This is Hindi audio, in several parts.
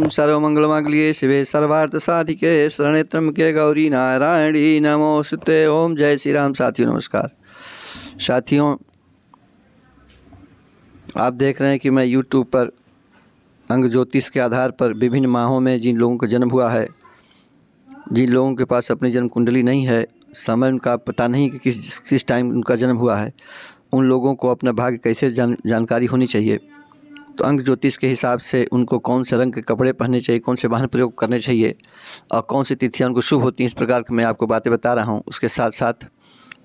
ओम सर्वमंगलमांगल्ये शिवे सर्वार्थ साधिके शरण्ये त्र्यंबके गौरी नारायणी नमोस्तुते। ओम जय श्री राम। साथियों नमस्कार। साथियों, आप देख रहे हैं कि मैं YouTube पर अंग ज्योतिष के आधार पर विभिन्न माहों में जिन लोगों का जन्म हुआ है, जिन लोगों के पास अपनी जन्म कुंडली नहीं है, समय उनका पता नहीं कि किस टाइम उनका जन्म हुआ है, उन लोगों को अपना भाग्य कैसे जानकारी होनी चाहिए। तो अंग ज्योतिष के हिसाब से उनको कौन से रंग के कपड़े पहनने चाहिए, कौन से वाहन प्रयोग करने चाहिए और कौन सी तिथियां उनको शुभ होती हैं, इस प्रकार की मैं आपको बातें बता रहा हूं। उसके साथ साथ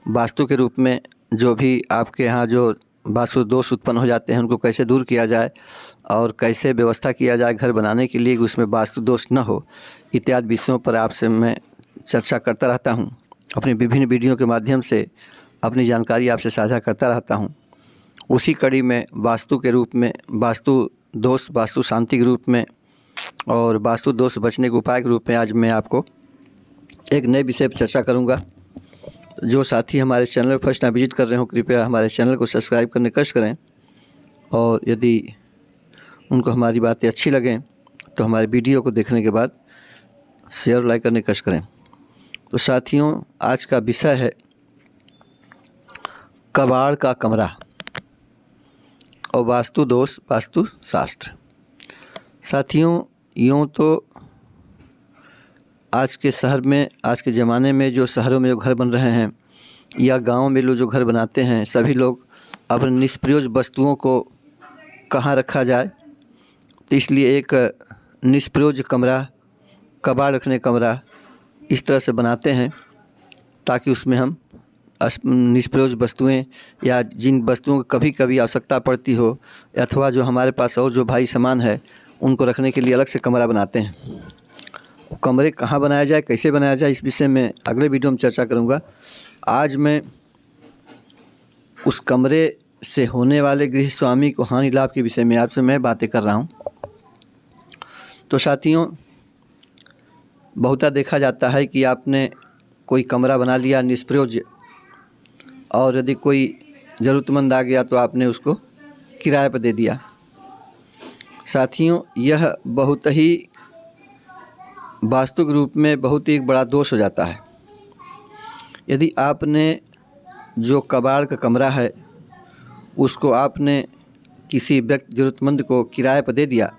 वास्तु के रूप में जो भी आपके यहाँ जो वास्तु दोष उत्पन्न हो जाते हैं उनको कैसे दूर किया जाए और कैसे व्यवस्था किया जाए घर बनाने के लिए, उसमें वास्तु दोष न हो, इत्यादि विषयों पर आपसे मैं चर्चा करता रहता हूँ। अपनी विभिन्न वीडियो के माध्यम से अपनी जानकारी आपसे साझा करता रहता हूँ। उसी कड़ी में वास्तु के रूप में, वास्तु दोष, वास्तु शांति के रूप में और वास्तु दोष बचने के उपाय के रूप में आज मैं आपको एक नए विषय पर चर्चा करूंगा। जो साथी हमारे चैनल पर फर्स्ट टाइम विजिट कर रहे हो, कृपया हमारे चैनल को सब्सक्राइब करने का कष्ट करें और यदि उनको हमारी बातें अच्छी लगें तो हमारे वीडियो को देखने के बाद शेयर लाइक करने का कष्ट करें। तो साथियों, आज का विषय है कबाड़ का कमरा और वास्तु दोष, वास्तु शास्त्र। साथियों, यूँ तो आज के शहर में, आज के ज़माने में जो शहरों में जो घर बन रहे हैं या गांव में लोग जो घर बनाते हैं, सभी लोग अपने निष्प्रयोज वस्तुओं को कहाँ रखा जाए, तो इसलिए एक निष्प्रयोज कमरा, कबाड़ रखने कमरा इस तरह से बनाते हैं ताकि उसमें हम निष्प्रयोज वस्तुएं या जिन वस्तुओं की कभी कभी आवश्यकता पड़ती हो अथवा जो हमारे पास और जो भारी सामान है उनको रखने के लिए अलग से कमरा बनाते हैं। कमरे कहाँ बनाया जाए, कैसे बनाया जाए, इस विषय में अगले वीडियो में चर्चा करूँगा। आज मैं उस कमरे से होने वाले गृह स्वामी को हानि लाभ के विषय में आपसे मैं बातें कर रहा हूँ। तो साथियों, बहुता देखा जाता है कि आपने कोई कमरा बना लिया निष्प्रयोज्य और यदि कोई ज़रूरतमंद आ गया तो आपने उसको किराए पर दे दिया। साथियों, यह बहुत ही वास्तु के रूप में बहुत ही बड़ा दोष हो जाता है। यदि आपने जो कबाड़ का कमरा है उसको आपने किसी व्यक्ति ज़रूरतमंद को किराए पर दे दिया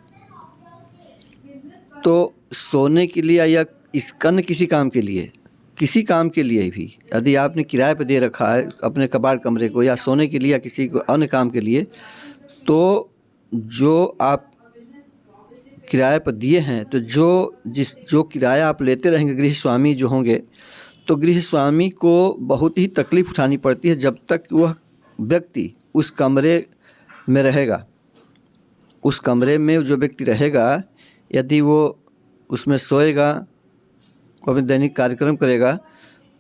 तो सोने के लिए या इस अन्य किसी काम के लिए भी यदि आपने किराए पर दे रखा है अपने कबाड़ कमरे को या सोने के लिए या किसी को अन्य काम के लिए, तो जो आप किराए पर दिए हैं तो जो किराया आप लेते रहेंगे गृह स्वामी जो होंगे, तो गृह स्वामी को बहुत ही तकलीफ़ उठानी पड़ती है जब तक वह व्यक्ति उस कमरे में रहेगा। उस कमरे में जो व्यक्ति रहेगा, यदि वो उसमें सोएगा, अपने दैनिक कार्यक्रम करेगा,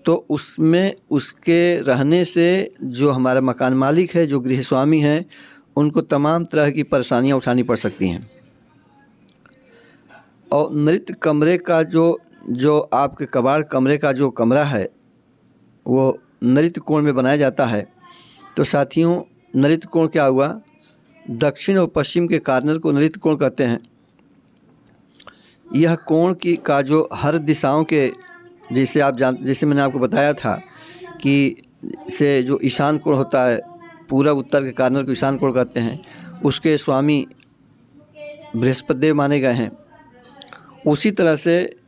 तो उसमें उसके रहने से जो हमारा मकान मालिक है, जो गृह स्वामी हैं, उनको तमाम तरह की परेशानियां उठानी पड़ सकती हैं। और नृत्य कमरे का जो आपके कबाड़ कमरे का जो कमरा है वो नृत्य कोण में बनाया जाता है। तो साथियों, नृत्य कोण क्या हुआ? दक्षिण और पश्चिम के कॉर्नर को नृत्य कोण कहते हैं। यह कोण का जो हर दिशाओं के, जैसे मैंने आपको बताया था कि से जो ईशान कोण होता है, पूर्व उत्तर के कॉर्नर को ईशान कोण कहते हैं, उसके स्वामी बृहस्पति देव माने गए हैं। उसी तरह से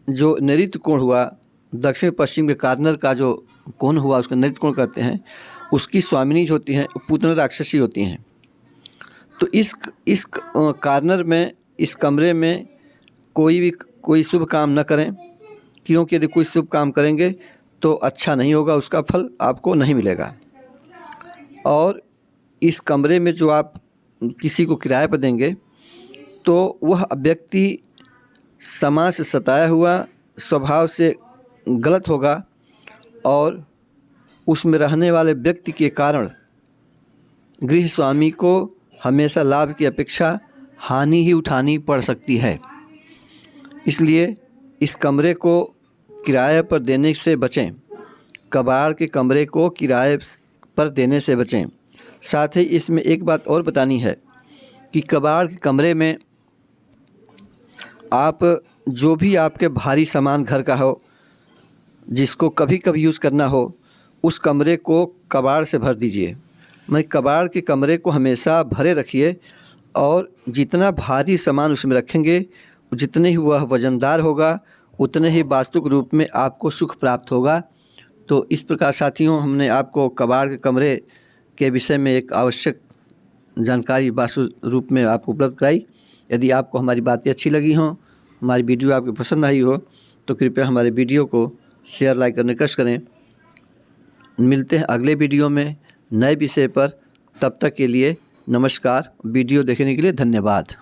जो नैऋत्य कोण हुआ, दक्षिण पश्चिम के कॉर्नर का जो कोण हुआ उसको नैऋत्य कोण कहते हैं। उसकी स्वामिनी जो होती हैं पूतना राक्षसी होती हैं। तो इस कॉर्नर में, इस कमरे में कोई शुभ काम न करें, क्योंकि यदि कोई शुभ काम करेंगे तो अच्छा नहीं होगा, उसका फल आपको नहीं मिलेगा। और इस कमरे में जो आप किसी को किराए पर देंगे तो वह व्यक्ति समाज से सताया हुआ, स्वभाव से गलत होगा और उसमें रहने वाले व्यक्ति के कारण गृह स्वामी को हमेशा लाभ की अपेक्षा हानि ही उठानी पड़ सकती है। इसलिए इस कमरे को किराए पर देने से बचें, कबाड़ के कमरे को किराए पर देने से बचें। साथ ही इसमें एक बात और बतानी है कि कबाड़ के कमरे में आप जो भी आपके भारी सामान घर का हो, जिसको कभी कभी यूज़ करना हो, उस कमरे को कबाड़ से भर दीजिए। मैं कबाड़ के कमरे को हमेशा भरे रखिए और जितना भारी सामान उसमें रखेंगे, जितने ही वह वज़नदार होगा, उतने ही वास्तुक रूप में आपको सुख प्राप्त होगा। तो इस प्रकार साथियों, हमने आपको कबाड़ के कमरे के विषय में एक आवश्यक जानकारी वास्तु रूप में आपको उपलब्ध कराई। यदि आपको हमारी बातें अच्छी लगी हों, हमारी वीडियो आपको पसंद आई हो, तो कृपया हमारे वीडियो को शेयर, लाइक करने कष्ट करें। मिलते हैं अगले वीडियो में नए विषय पर। तब तक के लिए नमस्कार। वीडियो देखने के लिए धन्यवाद।